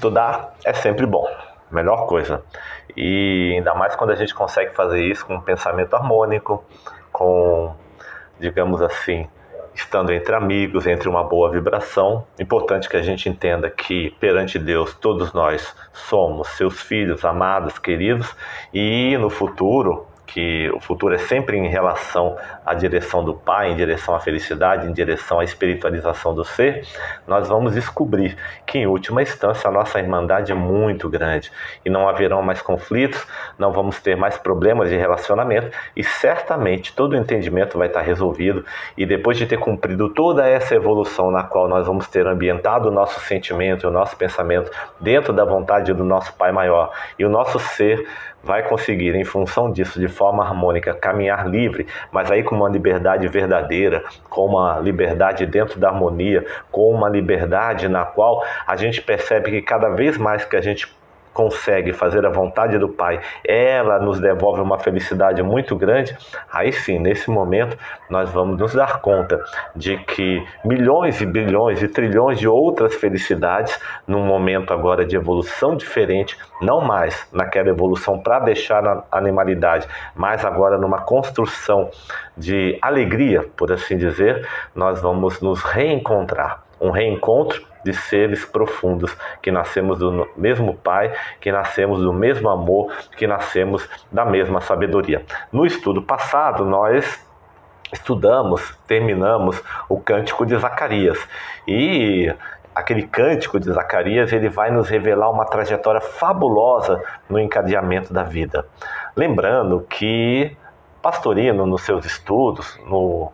Estudar é sempre bom, melhor coisa. E ainda mais quando a gente consegue fazer isso com um pensamento harmônico, com, digamos assim, estando entre amigos, entre uma boa vibração. Importante que a gente entenda que perante Deus todos nós somos seus filhos amados, queridos, e no futuro, que o futuro é sempre em relação à direção do Pai, em direção à felicidade, em direção à espiritualização do ser, nós vamos descobrir que, em última instância, a nossa irmandade é muito grande e não haverão mais conflitos, não vamos ter mais problemas de relacionamento e certamente todo o entendimento vai estar resolvido, e depois de ter cumprido toda essa evolução na qual nós vamos ter ambientado o nosso sentimento e o nosso pensamento dentro da vontade do nosso Pai Maior, e o nosso ser vai conseguir, em função disso, de forma harmônica, caminhar livre, mas aí com uma liberdade verdadeira, com uma liberdade dentro da harmonia, com uma liberdade na qual a gente percebe que cada vez mais que a gente consegue fazer a vontade do Pai, ela nos devolve uma felicidade muito grande. Aí sim, nesse momento, nós vamos nos dar conta de que milhões e bilhões e trilhões de outras felicidades, num momento agora de evolução diferente, não mais naquela evolução para deixar a animalidade, mas agora numa construção de alegria, por assim dizer, nós vamos nos reencontrar. Um reencontro de seres profundos, que nascemos do mesmo Pai, que nascemos do mesmo amor, que nascemos da mesma sabedoria. No estudo passado, nós terminamos o Cântico de Zacarias. E aquele Cântico de Zacarias, ele vai nos revelar uma trajetória fabulosa no encadeamento da vida. Lembrando que Pastorino, nos seus estudos, no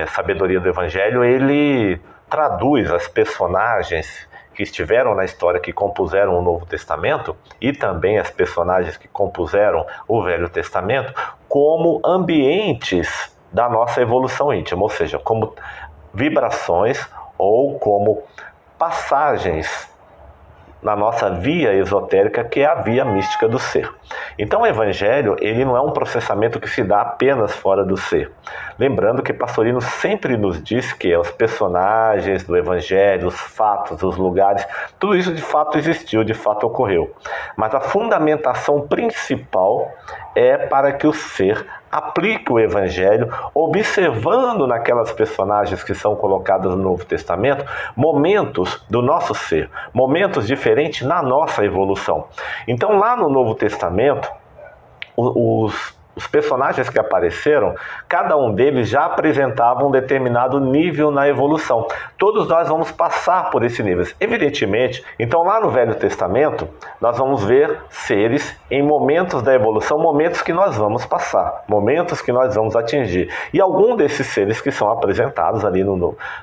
Sabedoria do Evangelho, ele traduz as personagens que estiveram na história, que compuseram o Novo Testamento, e também as personagens que compuseram o Velho Testamento, como ambientes da nossa evolução íntima, ou seja, como vibrações ou como passagens na nossa via esotérica, que é a via mística do ser. Então o Evangelho, ele não é um processamento que se dá apenas fora do ser. Lembrando que Pastorino sempre nos diz que os personagens do Evangelho, os fatos, os lugares, tudo isso de fato existiu, de fato ocorreu. Mas a fundamentação principal é para que o ser aplique o Evangelho, observando naquelas personagens que são colocadas no Novo Testamento, momentos do nosso ser, momentos diferentes na nossa evolução. Então, lá no Novo Testamento, os personagens que apareceram, cada um deles já apresentava um determinado nível na evolução. Todos nós vamos passar por esse nível, evidentemente. Então, lá no Velho Testamento, nós vamos ver seres em momentos da evolução, momentos que nós vamos passar, momentos que nós vamos atingir. E algum desses seres que são apresentados ali no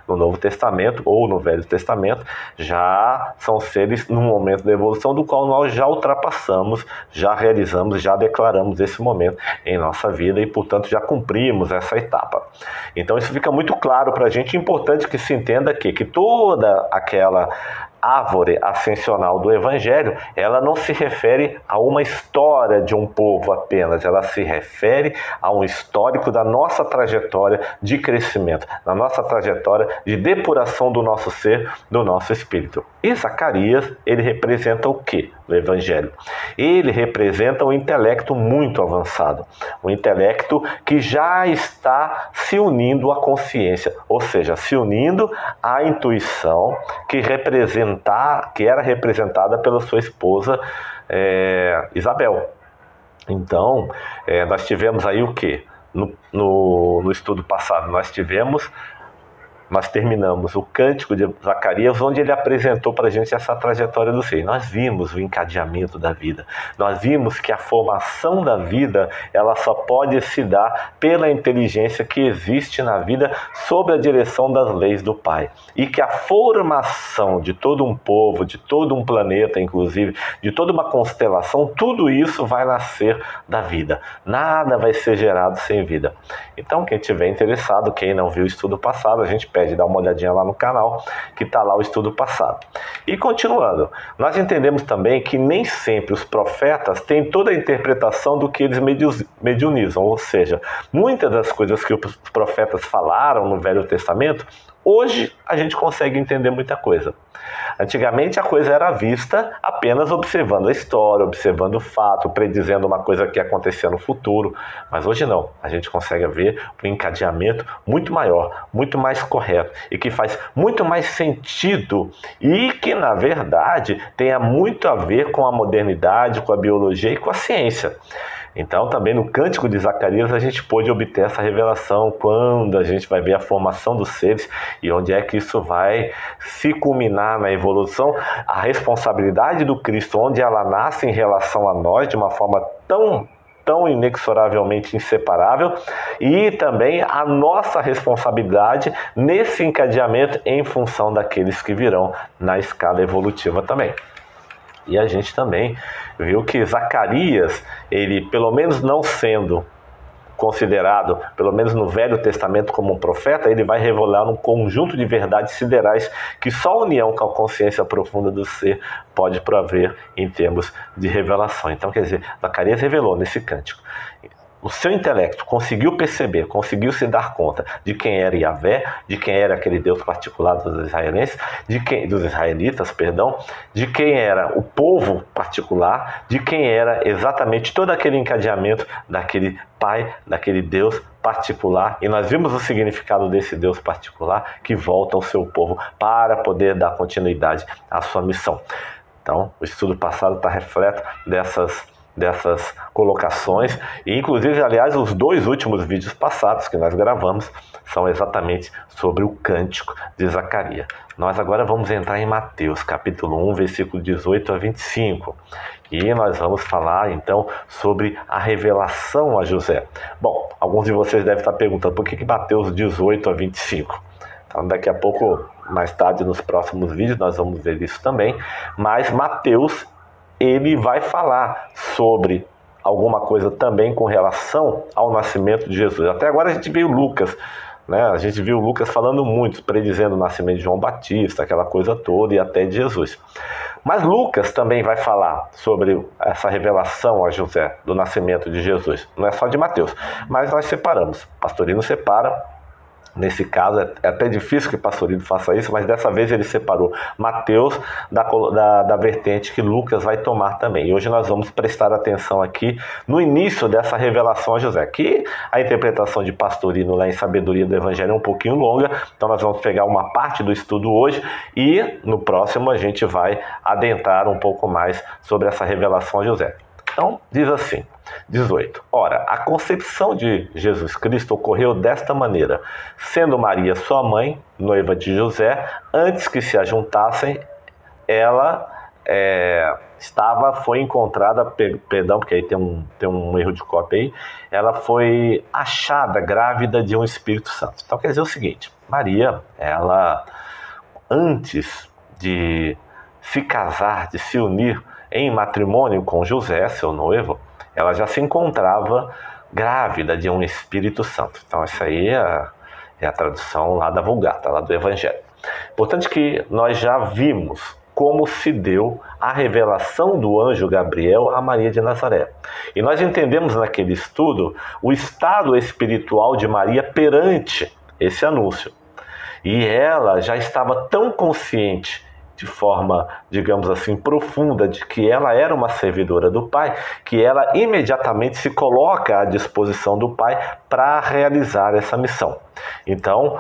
Novo Testamento ou no Velho Testamento, já são seres no momento da evolução do qual nós já ultrapassamos, já realizamos, já declaramos esse momento em nossa vida e, portanto, já cumprimos essa etapa. Então, isso fica muito claro para a gente. É importante que se entenda que toda aquela árvore ascensional do Evangelho, ela não se refere a uma história de um povo apenas, ela se refere a um histórico da nossa trajetória de crescimento, da nossa trajetória de depuração do nosso ser, do nosso espírito. E Zacarias, ele representa o quê no Evangelho? Ele representa um intelecto muito avançado, um intelecto que já está se unindo à consciência, ou seja, se unindo à intuição que era representada pela sua esposa Isabel. Então, nós tivemos aí o quê? No estudo passado, nós terminamos o Cântico de Zacarias, onde ele apresentou para a gente essa trajetória do ser. Nós vimos o encadeamento da vida. Nós vimos que a formação da vida, ela só pode se dar pela inteligência que existe na vida sob a direção das leis do Pai. E que a formação de todo um povo, de todo um planeta, inclusive, de toda uma constelação, tudo isso vai nascer da vida. Nada vai ser gerado sem vida. Então, quem estiver interessado, quem não viu o estudo passado, a gente pede dar uma olhadinha lá no canal, que está lá o estudo passado. E continuando, nós entendemos também que nem sempre os profetas têm toda a interpretação do que eles mediunizam, ou seja, muitas das coisas que os profetas falaram no Velho Testamento, Hoje a gente consegue entender muita coisa. Antigamente a coisa era vista apenas observando a história, observando o fato, predizendo uma coisa que ia acontecer no futuro, mas hoje não, a gente consegue ver um encadeamento muito maior, muito mais correto e que faz muito mais sentido e que na verdade tenha muito a ver com a modernidade, com a biologia e com a ciência. Então, também no Cântico de Zacarias, a gente pôde obter essa revelação quando a gente vai ver a formação dos seres e onde é que isso vai se culminar na evolução, a responsabilidade do Cristo, onde ela nasce em relação a nós de uma forma tão inexoravelmente inseparável, e também a nossa responsabilidade nesse encadeamento em função daqueles que virão na escala evolutiva também. E a gente também viu que Zacarias, ele pelo menos não sendo considerado, pelo menos no Velho Testamento, como um profeta, ele vai revelar um conjunto de verdades siderais que só a união com a consciência profunda do ser pode prover em termos de revelação. Então, quer dizer, Zacarias revelou nesse cântico. O seu intelecto conseguiu perceber, conseguiu se dar conta de quem era Yahvé, de quem era aquele Deus particular dos israelenses, dos israelitas, de quem era o povo particular, de quem era exatamente todo aquele encadeamento daquele Pai, daquele Deus particular. E nós vimos o significado desse Deus particular que volta ao seu povo para poder dar continuidade à sua missão. Então, o estudo passado está repleto dessas colocações, e inclusive, aliás, os 2 últimos vídeos passados que nós gravamos são exatamente sobre o Cântico de Zacarias. Nós agora vamos entrar em Mateus, capítulo 1, versículo 18 a 25, e nós vamos falar então sobre a revelação a José. Bom, alguns de vocês devem estar perguntando por que Mateus 18 a 25? Então, daqui a pouco, mais tarde, nos próximos vídeos, nós vamos ver isso também, mas Mateus, ele vai falar sobre alguma coisa também com relação ao nascimento de Jesus. Até agora a gente viu Lucas, né? A gente viu Lucas falando muito, predizendo o nascimento de João Batista, aquela coisa toda, e até de Jesus. Mas Lucas também vai falar sobre essa revelação a José do nascimento de Jesus. Não é só de Mateus, mas nós separamos. Pastorino separa. Nesse caso, é até difícil que o Pastorino faça isso, mas dessa vez ele separou Mateus da vertente que Lucas vai tomar também. E hoje nós vamos prestar atenção aqui no início dessa revelação a José, que a interpretação de Pastorino lá em Sabedoria do Evangelho é um pouquinho longa, então nós vamos pegar uma parte do estudo hoje e no próximo a gente vai adentrar um pouco mais sobre essa revelação a José. Então, diz assim, 18. Ora, a concepção de Jesus Cristo ocorreu desta maneira. Sendo Maria sua mãe, noiva de José, antes que se ajuntassem, ela foi encontrada, perdão, porque aí tem um erro de cópia aí, ela foi achada grávida de um Espírito Santo. Então quer dizer o seguinte, Maria, ela, antes de se casar, de se unir em matrimônio com José, seu noivo, ela já se encontrava grávida de um Espírito Santo. Então essa aí é a tradução lá da Vulgata, lá do Evangelho. Portanto que nós já vimos como se deu a revelação do anjo Gabriel a Maria de Nazaré. E nós entendemos naquele estudo o estado espiritual de Maria perante esse anúncio. E ela já estava tão consciente de forma, digamos assim, profunda, de que ela era uma servidora do Pai, que ela imediatamente se coloca à disposição do Pai para realizar essa missão. Então,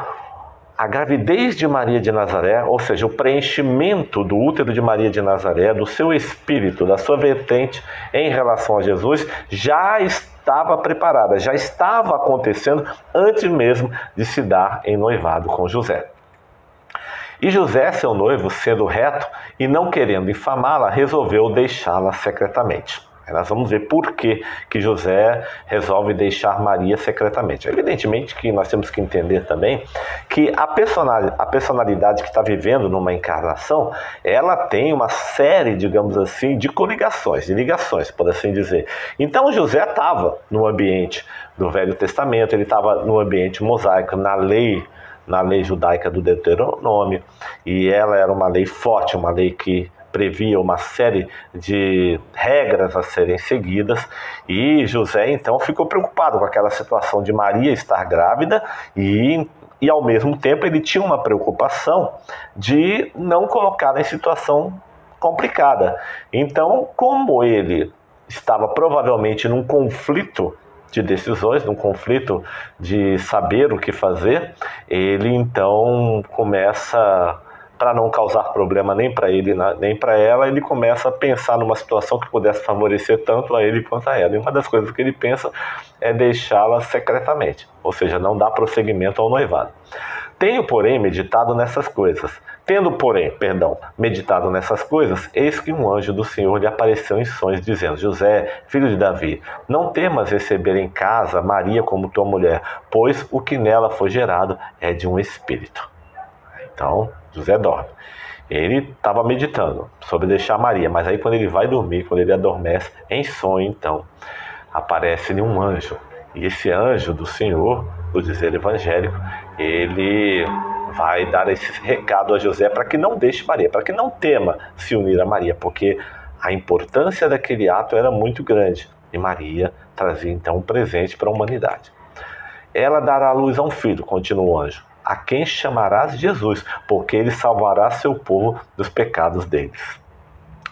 a gravidez de Maria de Nazaré, ou seja, o preenchimento do útero de Maria de Nazaré, do seu espírito, da sua vertente em relação a Jesus, já estava preparada, já estava acontecendo antes mesmo de se dar em noivado com José. E José, seu noivo, sendo reto e não querendo infamá-la, resolveu deixá-la secretamente. Aí nós vamos ver por que José resolve deixar Maria secretamente. Evidentemente que nós temos que entender também que a personalidade que está vivendo numa encarnação, ela tem uma série, digamos assim, de coligações, de ligações, por assim dizer. Então José estava no ambiente do Velho Testamento, ele estava no ambiente mosaico, na lei judaica do Deuteronômio, e ela era uma lei forte, uma lei que previa uma série de regras a serem seguidas, e José então ficou preocupado com aquela situação de Maria estar grávida e e ao mesmo tempo ele tinha uma preocupação de não colocá-la em situação complicada. Então, como ele estava provavelmente num conflito de decisões, num conflito de saber o que fazer, ele então começa, para não causar problema nem para ele nem para ela, ele começa a pensar numa situação que pudesse favorecer tanto a ele quanto a ela. E uma das coisas que ele pensa é deixá-la secretamente, ou seja, não dar prosseguimento ao noivado. Tenho, porém, meditado nessas coisas. Meditado nessas coisas, eis que um anjo do Senhor lhe apareceu em sonhos, dizendo: José, filho de Davi, não temas receber em casa Maria como tua mulher, pois o que nela foi gerado é de um espírito. Então, José dorme. Ele estava meditando sobre deixar Maria, mas aí quando ele vai dormir, quando ele adormece, em sonho, então, aparece-lhe um anjo. E esse anjo do Senhor, do dizer evangélico, ele vai dar esse recado a José para que não deixe Maria, para que não tema se unir a Maria, porque a importância daquele ato era muito grande. E Maria trazia então um presente para a humanidade. Ela dará à luz a um filho, continua o anjo, a quem chamarás Jesus, porque ele salvará seu povo dos pecados deles.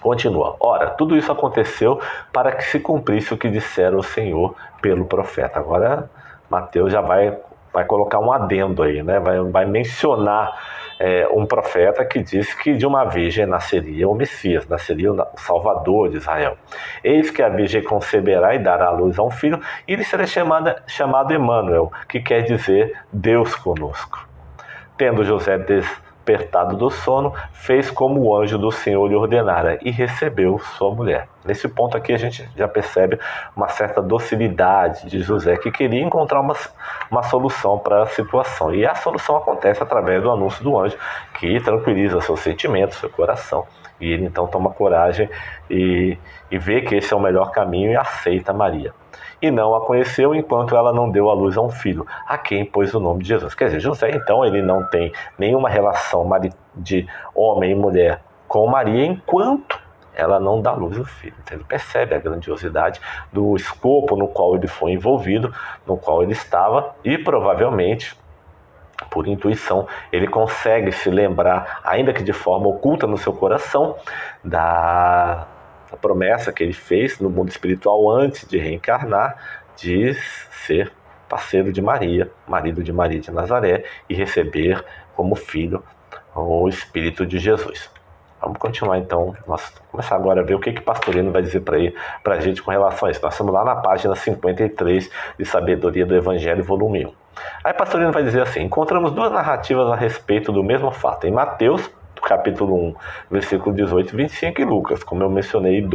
Continua. Ora, tudo isso aconteceu para que se cumprisse o que dissera o Senhor pelo profeta. Agora, Mateus já vai colocar um adendo aí, né? Vai mencionar um profeta que disse que de uma virgem nasceria o Messias, nasceria o Salvador de Israel. Eis que a virgem conceberá e dará à luz a um filho, e ele será chamado Emanuel, que quer dizer Deus conosco. Tendo José despertado do sono, fez como o anjo do Senhor lhe ordenara e recebeu sua mulher. Nesse ponto aqui a gente já percebe uma certa docilidade de José, que queria encontrar uma solução para a situação. E a solução acontece através do anúncio do anjo, que tranquiliza seus sentimentos, seu coração. E ele então toma coragem e vê que esse é o melhor caminho e aceita Maria. E não a conheceu enquanto ela não deu à luz a um filho, a quem pôs o nome de Jesus. Quer dizer, José então ele não tem nenhuma relação de homem e mulher com Maria enquanto ela não dá à luz ao filho. Então ele percebe a grandiosidade do escopo no qual ele foi envolvido, no qual ele estava, e provavelmente, por intuição, ele consegue se lembrar, ainda que de forma oculta no seu coração, da promessa que ele fez no mundo espiritual antes de reencarnar, de ser parceiro de Maria, marido de Maria de Nazaré, e receber como filho o Espírito de Jesus. Vamos continuar então, vamos começar agora a ver o que Pastorino vai dizer para a gente com relação a isso. Nós estamos lá na página 53 de Sabedoria do Evangelho, volume 1. Aí Pastorino vai dizer assim: encontramos duas narrativas a respeito do mesmo fato, em Mateus, capítulo 1, versículo 18 e 25, e Lucas, como eu mencionei,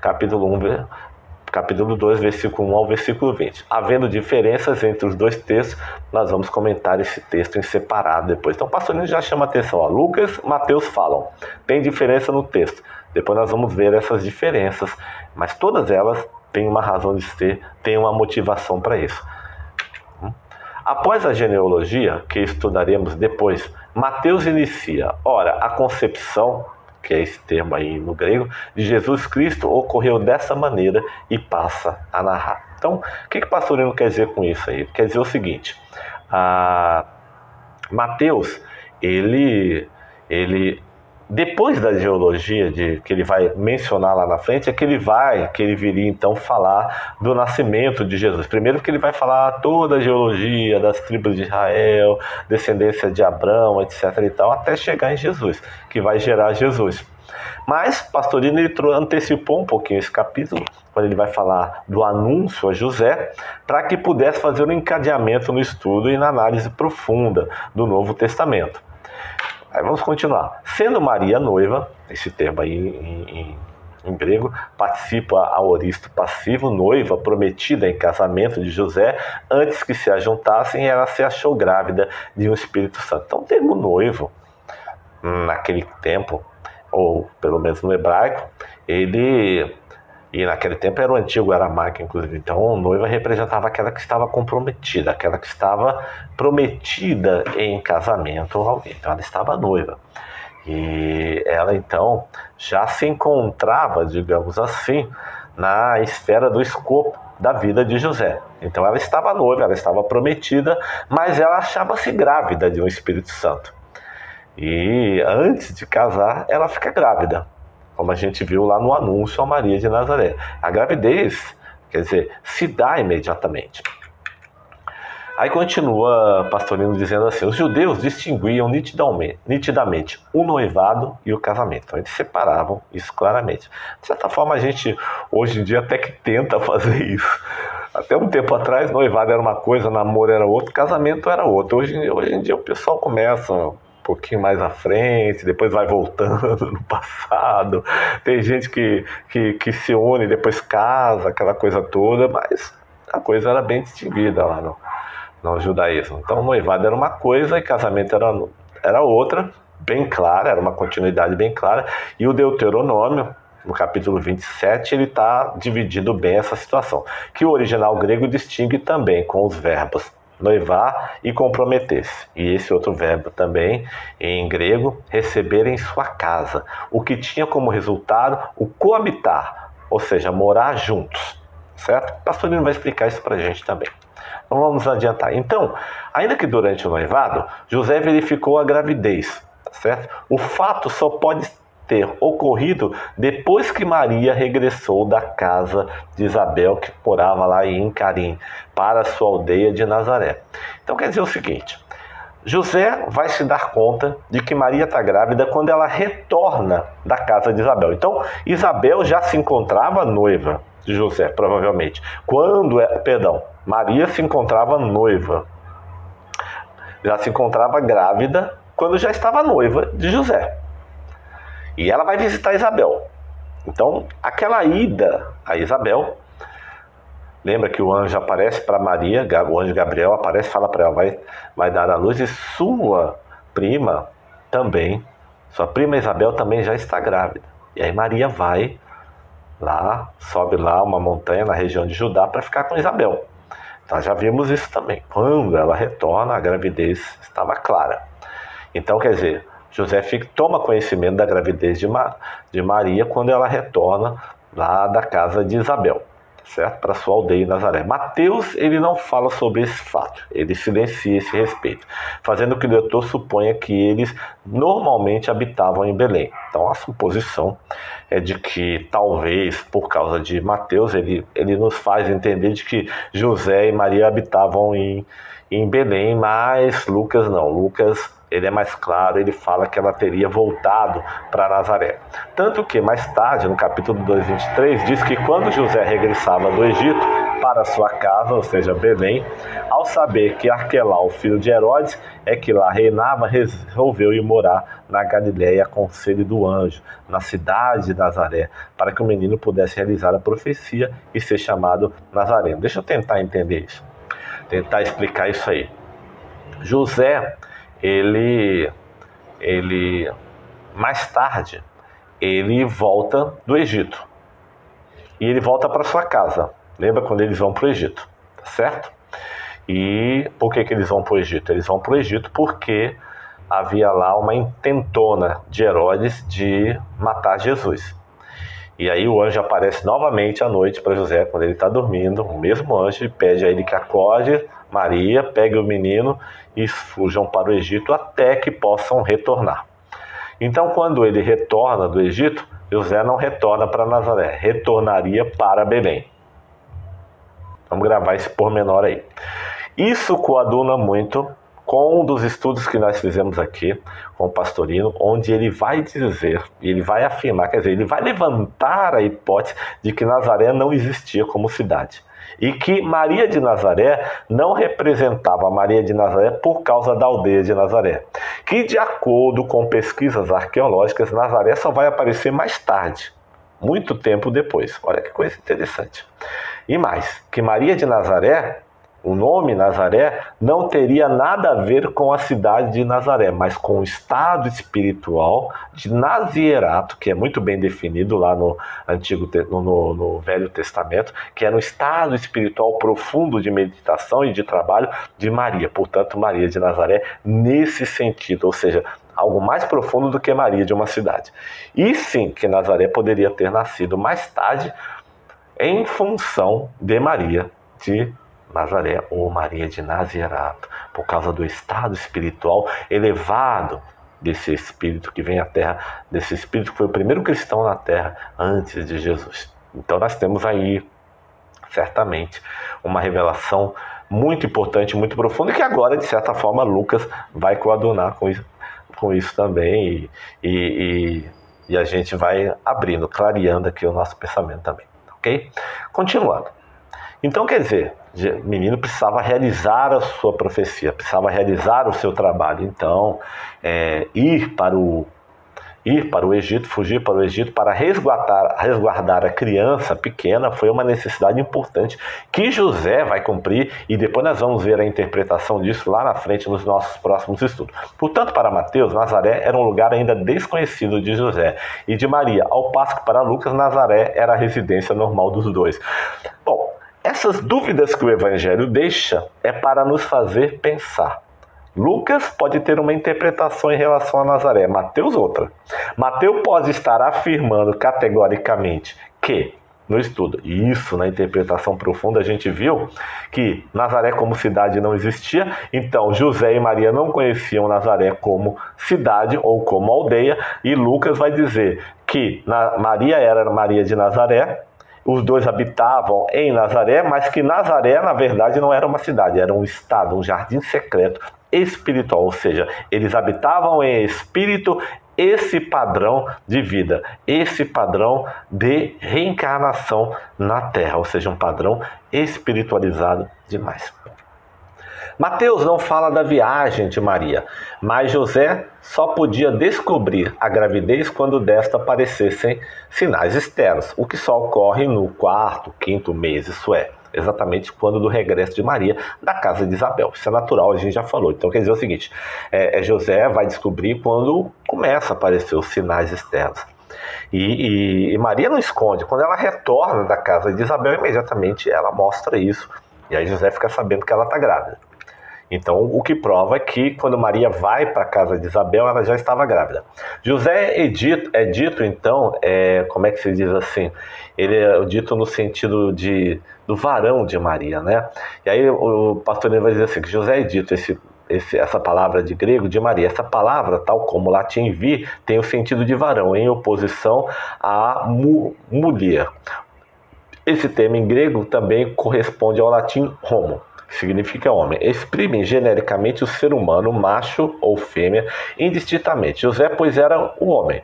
capítulo 2, versículo 1 ao versículo 20. Havendo diferenças entre os dois textos, nós vamos comentar esse texto em separado depois. Então o Pastorino já chama a atenção, ó, Lucas e Mateus falam, tem diferença no texto. Depois nós vamos ver essas diferenças, mas todas elas têm uma razão de ser, têm uma motivação para isso. Após a genealogia, que estudaremos depois, Mateus inicia: ora, a concepção, que é esse termo aí no grego, de Jesus Cristo ocorreu dessa maneira, e passa a narrar. Então, o que Pastorino quer dizer com isso aí? Quer dizer o seguinte: Mateus, ele depois da genealogia que ele vai mencionar lá na frente, é que ele viria então falar do nascimento de Jesus. Primeiro que ele vai falar toda a genealogia das tribos de Israel, descendência de Abraão, etc. e tal, até chegar em Jesus, que vai gerar Jesus. Mas Pastorino ele antecipou um pouquinho esse capítulo, quando ele vai falar do anúncio a José, para que pudesse fazer um encadeamento no estudo e na análise profunda do Novo Testamento. Aí vamos continuar. Sendo Maria noiva, esse termo aí em grego, participa ao aoristo passivo, noiva prometida em casamento de José, antes que se ajuntassem, ela se achou grávida de um Espírito Santo. Então o termo noivo, naquele tempo, ou pelo menos no hebraico, e naquele tempo era o antigo aramaico, inclusive. Então, noiva representava aquela que estava comprometida, aquela que estava prometida em casamento a alguém. Então, ela estava noiva. E ela, então, já se encontrava, digamos assim, na esfera do escopo da vida de José. Então ela estava noiva, ela estava prometida, mas ela achava-se grávida de um Espírito Santo. E antes de casar, ela fica grávida, como a gente viu lá no anúncio a Maria de Nazaré. A gravidez, quer dizer, se dá imediatamente. Aí continua Pastorino dizendo assim: os judeus distinguiam nitidamente o noivado e o casamento. Então eles separavam isso claramente. De certa forma, a gente hoje em dia até que tenta fazer isso. Até um tempo atrás, noivado era uma coisa, namoro era outra, casamento era outro. Hoje em dia o pessoal começa um pouquinho mais à frente, depois vai voltando no passado. Tem gente que se une, depois casa, aquela coisa toda, mas a coisa era bem distinguida lá no judaísmo. Então, noivado era uma coisa e casamento era outra, bem clara, era uma continuidade bem clara. E o Deuteronômio, no capítulo 27, ele está dividindo bem essa situação, que o original grego distingue também com os verbos noivar e comprometer-se. E esse outro verbo também, em grego, receber em sua casa, o que tinha como resultado o coabitar, ou seja, morar juntos, certo? O pastorino vai explicar isso para a gente também. Então vamos adiantar. Então, ainda que durante o noivado, José verificou a gravidez, certo? O fato só pode ter ocorrido depois que Maria regressou da casa de Isabel, que morava lá em Carim, para a sua aldeia de Nazaré. Então quer dizer o seguinte: José vai se dar conta de que Maria está grávida quando ela retorna da casa de Isabel. Então Isabel já se encontrava noiva de José, provavelmente. Maria se encontrava noiva. Já se encontrava grávida quando já estava noiva de José. E ela vai visitar Isabel. Então, aquela ida a Isabel, lembra que o anjo aparece para Maria, o anjo Gabriel aparece e fala para ela, vai dar à luz, e sua prima também, sua prima Isabel também já está grávida. E aí Maria vai lá, sobe lá uma montanha na região de Judá para ficar com Isabel. Então já vimos isso também. Quando ela retorna, a gravidez estava clara. Então, quer dizer, José toma conhecimento da gravidez de Maria quando ela retorna lá da casa de Isabel, certo? Para sua aldeia em Nazaré. Mateus, ele não fala sobre esse fato, ele silencia esse respeito, fazendo que o leitor suponha que eles normalmente habitavam em Belém. Então a suposição é de que talvez por causa de Mateus, ele nos faz entender de que José e Maria habitavam em Belém, mas Lucas não. Lucas, ele é mais claro, ele fala que ela teria voltado para Nazaré. Tanto que mais tarde, no capítulo 2, 23, diz que quando José regressava do Egito para sua casa, ou seja, Belém, ao saber que Arquelau, filho de Herodes, é que lá reinava, resolveu ir morar na Galiléia a conselho do anjo, na cidade de Nazaré, para que o menino pudesse realizar a profecia e ser chamado Nazareno. Deixa eu tentar entender isso, tentar explicar isso aí. José, ele mais tarde, ele volta do Egito. E ele volta para sua casa. Lembra quando eles vão para o Egito, certo? E por que eles vão para o Egito? Eles vão para o Egito porque havia lá uma intentona de Herodes de matar Jesus. E aí o anjo aparece novamente à noite para José, quando ele está dormindo, o mesmo anjo, e pede a ele que acorde Maria, pegue o menino e fujam para o Egito até que possam retornar. Então, quando ele retorna do Egito, José não retorna para Nazaré, retornaria para Belém. Vamos gravar esse pormenor aí. Isso coaduna muito com um dos estudos que nós fizemos aqui com o Pastorino, onde ele vai dizer, ele vai afirmar, quer dizer, ele vai levantar a hipótese de que Nazaré não existia como cidade. E que Maria de Nazaré não representava Maria de Nazaré por causa da aldeia de Nazaré. Que, de acordo com pesquisas arqueológicas, Nazaré só vai aparecer mais tarde, muito tempo depois. Olha que coisa interessante. E mais, que Maria de Nazaré, o nome Nazaré, não teria nada a ver com a cidade de Nazaré, mas com o estado espiritual de Nazierato, que é muito bem definido lá no Velho Testamento, que era um estado espiritual profundo de meditação e de trabalho de Maria. Portanto, Maria de Nazaré nesse sentido, ou seja, algo mais profundo do que Maria de uma cidade. E sim, que Nazaré poderia ter nascido mais tarde, em função de Maria de Nazaré ou Maria de Nazirato, por causa do estado espiritual elevado desse espírito que vem à Terra, desse espírito que foi o primeiro cristão na Terra antes de Jesus. Então nós temos aí, certamente, uma revelação muito importante, muito profunda, e que agora, de certa forma, Lucas vai coadunar com isso também, e a gente vai abrindo, clareando aqui o nosso pensamento também, ok? Continuando. Então, quer dizer, o menino precisava realizar a sua profecia, precisava realizar o seu trabalho. Então, ir para o Egito, fugir para o Egito, para resguardar a criança pequena, foi uma necessidade importante que José vai cumprir, e depois nós vamos ver a interpretação disso lá na frente nos nossos próximos estudos. Portanto, para Mateus, Nazaré era um lugar ainda desconhecido de José e de Maria, ao passo que para Lucas, Nazaré era a residência normal dos dois. Bom, essas dúvidas que o Evangelho deixa é para nos fazer pensar. Lucas pode ter uma interpretação em relação a Nazaré, Mateus outra. Mateus pode estar afirmando categoricamente que, no estudo, e isso na interpretação profunda, a gente viu que Nazaré como cidade não existia, então José e Maria não conheciam Nazaré como cidade ou como aldeia, e Lucas vai dizer que Maria era Maria de Nazaré, os dois habitavam em Nazaré, mas que Nazaré, na verdade, não era uma cidade, era um estado, um jardim secreto espiritual, ou seja, eles habitavam em espírito esse padrão de vida, esse padrão de reencarnação na Terra, ou seja, um padrão espiritualizado demais. Mateus não fala da viagem de Maria, mas José só podia descobrir a gravidez quando desta aparecessem sinais externos, o que só ocorre no quarto, quinto mês, isso é, exatamente quando do regresso de Maria da casa de Isabel. Isso é natural, a gente já falou. Então quer dizer o seguinte, José vai descobrir quando começa a aparecer os sinais externos. E Maria não esconde, quando ela retorna da casa de Isabel, imediatamente ela mostra isso, e aí José fica sabendo que ela está grávida. Então, o que prova é que quando Maria vai para a casa de Isabel, ela já estava grávida. José é dito, então, como é que se diz assim? Ele é dito no sentido do varão de Maria, né? E aí o pastor vai dizer assim, que José é dito, essa palavra de grego de Maria. Essa palavra, tal como o latim vir, tem o sentido de varão, em oposição a mulher. Esse termo em grego também corresponde ao latim homo, que significa homem. Exprime genericamente o ser humano, macho ou fêmea, indistintamente. José, pois, era o homem,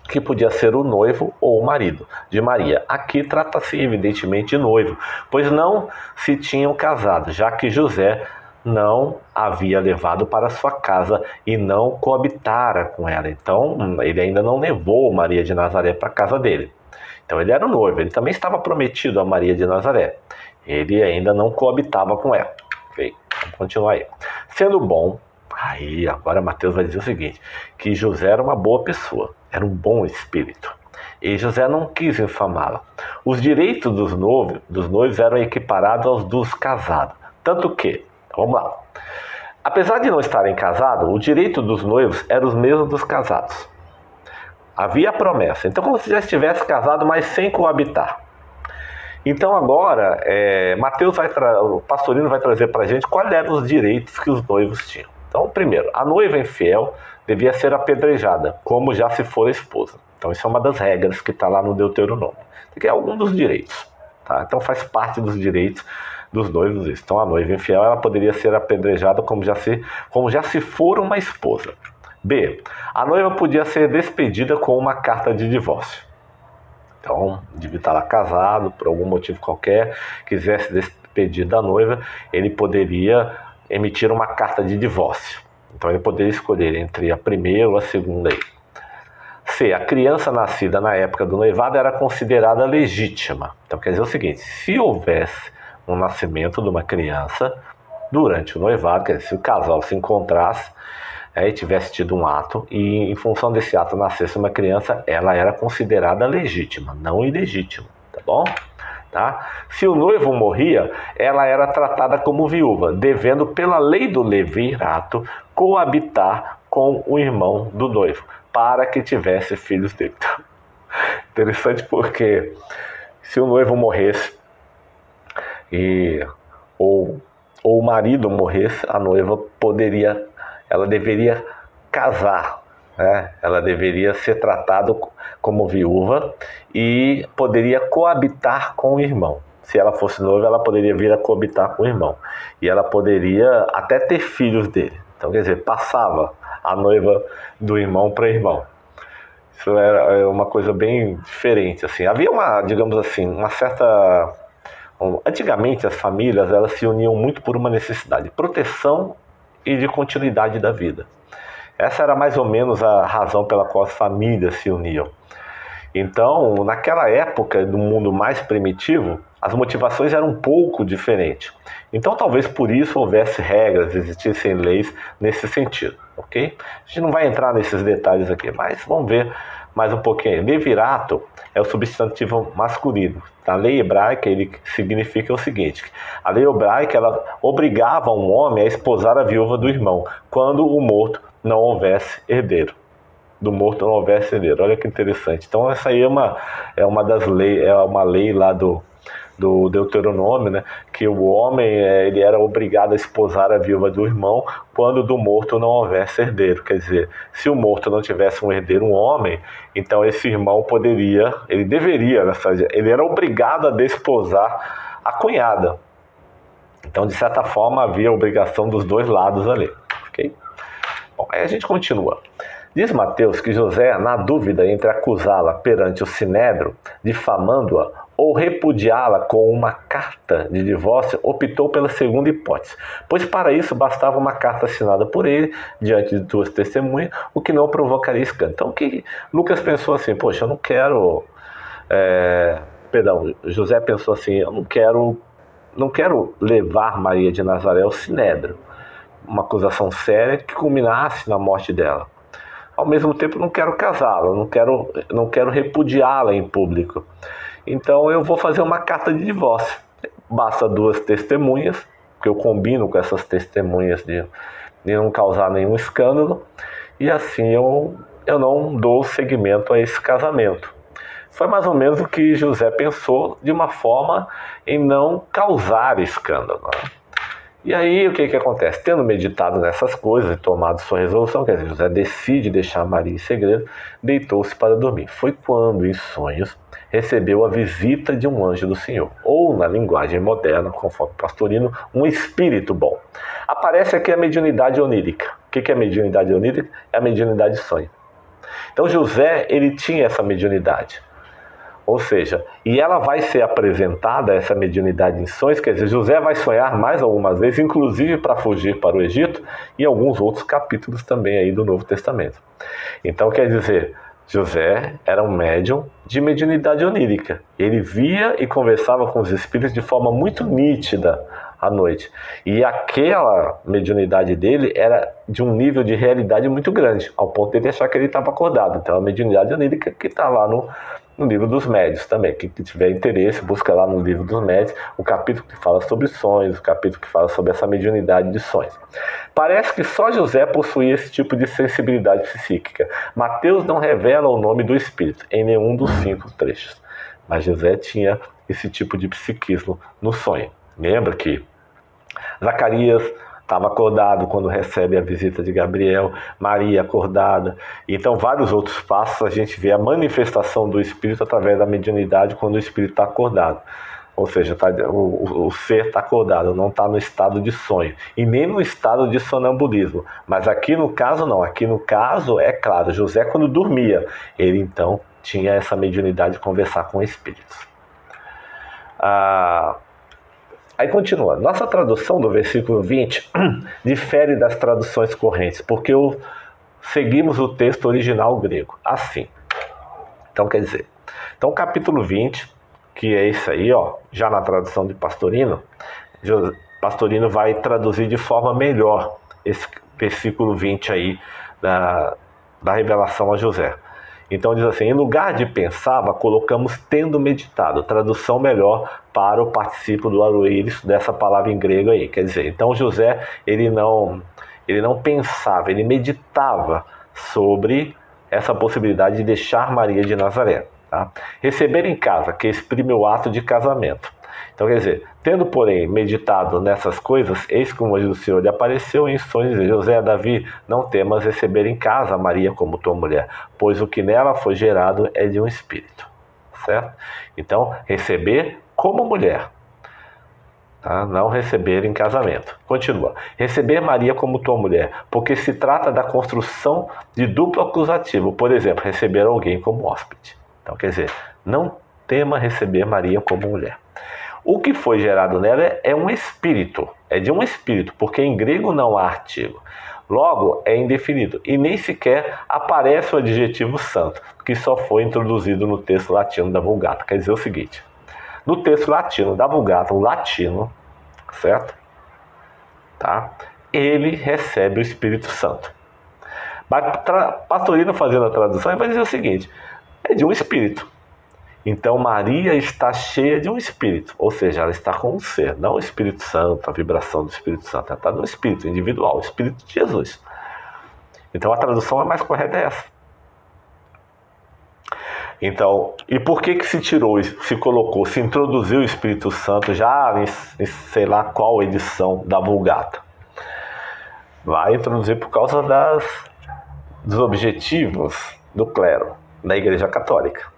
que podia ser o noivo ou o marido de Maria. Aqui trata-se evidentemente de noivo, pois não se tinham casado, já que José não havia levado para sua casa e não coabitara com ela. Então, ele ainda não levou Maria de Nazaré para a casa dele. Então, ele era o noivo, ele também estava prometido a Maria de Nazaré. Ele ainda não coabitava com ela. Ok, vamos continuar aí. Sendo bom, aí agora Mateus vai dizer o seguinte, que José era uma boa pessoa, era um bom espírito. E José não quis infamá-la. Os direitos dos noivos eram equiparados aos dos casados. Tanto que, vamos lá, apesar de não estarem casados, o direito dos noivos era os mesmos dos casados. Havia a promessa. Então, como se já estivesse casado, mas sem coabitar. Então agora, o pastorino vai trazer para a gente quais eram os direitos que os noivos tinham. Então, primeiro, a noiva infiel devia ser apedrejada, como já se for a esposa. Então isso é uma das regras que está lá no Deuteronômio. Que é algum dos direitos. Tá? Então faz parte dos direitos dos noivos isso. Então a noiva infiel ela poderia ser apedrejada como já se for uma esposa. B. A noiva podia ser despedida com uma carta de divórcio. Então, devia estar lá casado, por algum motivo qualquer, quisesse despedir da noiva, ele poderia emitir uma carta de divórcio. Então, ele poderia escolher entre a primeira ou a segunda. C. A criança nascida na época do noivado era considerada legítima. Então, quer dizer o seguinte, se houvesse um nascimento de uma criança durante o noivado, quer dizer, se o casal se encontrasse, e tivesse tido um ato, e em função desse ato nascesse uma criança, ela era considerada legítima, não ilegítima, tá bom? Tá? Se o noivo morria, ela era tratada como viúva, devendo pela lei do levirato coabitar com o irmão do noivo, para que tivesse filhos dele. Interessante porque Se o noivo morresse ou o marido morresse, a noiva ela deveria casar, né? Ela deveria ser tratada como viúva e poderia coabitar com o irmão. Se ela fosse noiva, ela poderia vir a coabitar com o irmão. E ela poderia até ter filhos dele. Então, quer dizer, passava a noiva do irmão para irmão. Isso era uma coisa bem diferente, assim. Havia digamos assim, uma certa... Antigamente, as famílias, elas se uniam muito por uma necessidade de proteção e de continuidade da vida. Essa era mais ou menos a razão pela qual as famílias se uniam. Então, naquela época do mundo mais primitivo, as motivações eram um pouco diferentes. Então, talvez por isso houvesse regras, existissem leis nesse sentido, ok? A gente não vai entrar nesses detalhes aqui, mas vamos ver mais um pouquinho. Levirato é o substantivo masculino. Na lei hebraica, ele significa o seguinte: a lei hebraica, ela obrigava um homem a esposar a viúva do irmão, quando o morto não houvesse herdeiro. Do morto não houvesse herdeiro. Olha que interessante. Então, essa aí é uma das leis, é uma lei lá do Deuteronômio, né, que o homem ele era obrigado a esposar a viúva do irmão quando do morto não houvesse herdeiro. Quer dizer, se o morto não tivesse um herdeiro, um homem, então esse irmão ele era obrigado a desposar a cunhada. Então, de certa forma, havia obrigação dos dois lados ali. Ok? Bom, aí a gente continua. Diz Mateus que José, na dúvida entre acusá-la perante o sinédrio, difamando-a, ou repudiá-la com uma carta de divórcio, optou pela segunda hipótese, pois para isso bastava uma carta assinada por ele, diante de duas testemunhas, o que não provocaria escândalo. Então, que Lucas pensou assim, poxa, eu não quero... José pensou assim, eu não quero levar Maria de Nazaré ao sinédrio, uma acusação séria que culminasse na morte dela. Ao mesmo tempo, não quero casá-la, não quero repudiá-la em público. Então, eu vou fazer uma carta de divórcio. Basta duas testemunhas, que eu combino com essas testemunhas de não causar nenhum escândalo, e assim eu não dou seguimento a esse casamento. Foi mais ou menos o que José pensou, de uma forma em não causar escândalo, né? E aí, o que acontece? Tendo meditado nessas coisas e tomado sua resolução, quer dizer, José decide deixar Maria em segredo, deitou-se para dormir. Foi quando, em sonhos, recebeu a visita de um anjo do Senhor, ou, na linguagem moderna, conforme Pastorino, um espírito bom. Aparece aqui a mediunidade onírica. O que é a mediunidade onírica? É a mediunidade de sonho. Então, José, ele tinha essa mediunidade. Ou seja, e ela vai ser apresentada, essa mediunidade em sonhos, quer dizer, José vai sonhar mais algumas vezes, inclusive para fugir para o Egito, e alguns outros capítulos também aí do Novo Testamento. Então, quer dizer, José era um médium de mediunidade onírica. Ele via e conversava com os espíritos de forma muito nítida à noite. E aquela mediunidade dele era de um nível de realidade muito grande, ao ponto de ele achar que ele estava acordado. Então, a mediunidade onírica que está lá no livro dos médios também. Quem tiver interesse, busca lá no livro dos médios o capítulo que fala sobre sonhos, o capítulo que fala sobre essa mediunidade de sonhos. Parece que só José possuía esse tipo de sensibilidade psíquica. Mateus não revela o nome do espírito em nenhum dos 5 trechos, mas José tinha esse tipo de psiquismo no sonho. Lembra que Zacarias estava acordado quando recebe a visita de Gabriel, Maria acordada. Então, vários outros passos a gente vê a manifestação do espírito através da mediunidade quando o espírito está acordado. Ou seja, o ser está acordado, não está no estado de sonho. E nem no estado de sonambulismo. Mas aqui no caso não. Aqui no caso, é claro, José quando dormia, ele então tinha essa mediunidade de conversar com espíritos. Aí continua. Nossa tradução do versículo 20 difere das traduções correntes, porque seguimos o texto original grego, assim. Então, quer dizer, o capítulo 20, que é isso aí, ó, já na tradução de Pastorino, vai traduzir de forma melhor esse versículo 20 aí da revelação a José. Então diz assim, em lugar de pensava, colocamos tendo meditado, tradução melhor para o particípio do aruíris dessa palavra em grego aí. Quer dizer, então José, ele não pensava, ele meditava sobre essa possibilidade de deixar Maria de Nazaré. Tá? Receber em casa, que exprime o ato de casamento. Então, quer dizer, tendo, porém, meditado nessas coisas, eis que o anjo do Senhor lhe apareceu em sonhos e disse: José, Davi, não temas receber em casa Maria como tua mulher, pois o que nela foi gerado é de um espírito. Certo? Então, receber como mulher. Tá? Não receber em casamento. Continua. Receber Maria como tua mulher, porque se trata da construção de duplo acusativo. Por exemplo, receber alguém como hóspede. Então, quer dizer, não tema receber Maria como mulher. O que foi gerado nela é um espírito, é de um espírito, porque em grego não há artigo. Logo, é indefinido e nem sequer aparece o adjetivo santo, que só foi introduzido no texto latino da Vulgata. Quer dizer o seguinte, no texto latino da Vulgata, o latino, certo? Tá? Ele recebe o Espírito Santo. Mas Pastorino, fazendo a tradução, ele vai dizer o seguinte, é de um espírito. Então Maria está cheia de um espírito, ou seja, ela está com um ser, não o Espírito Santo, a vibração do Espírito Santo, ela está no espírito individual, o Espírito de Jesus. Então a tradução é mais correta é essa. Então, e por que se tirou, se colocou, se introduziu o Espírito Santo já em sei lá qual edição da Vulgata? Vai introduzir por causa dos objetivos do clero, da Igreja Católica.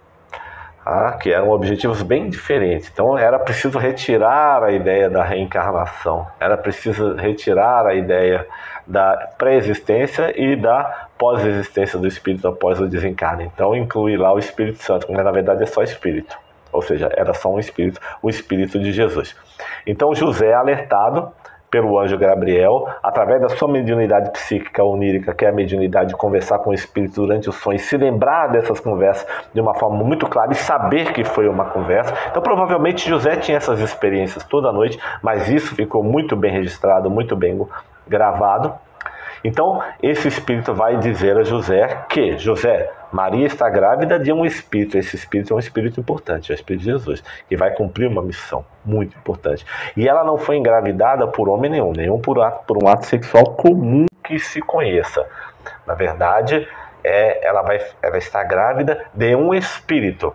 Que eram objetivos bem diferentes. Então era preciso retirar a ideia da reencarnação, era preciso retirar a ideia da pré-existência e da pós-existência do espírito após o desencarne. Então inclui lá o Espírito Santo, mas na verdade é só espírito, ou seja, era só um espírito, o Espírito de Jesus. Então José é alertado pelo anjo Gabriel, através da sua mediunidade psíquica onírica, que é a mediunidade de conversar com o espírito durante o sonho, e se lembrar dessas conversas de uma forma muito clara e saber que foi uma conversa. Então provavelmente José tinha essas experiências toda noite, mas isso ficou muito bem registrado, muito bem gravado. Então esse espírito vai dizer a José que, José, Maria está grávida de um espírito. Esse espírito é um espírito importante, é o Espírito de Jesus, que vai cumprir uma missão muito importante. E ela não foi engravidada por homem nenhum por um ato sexual comum que se conheça. Na verdade, ela está grávida de um espírito,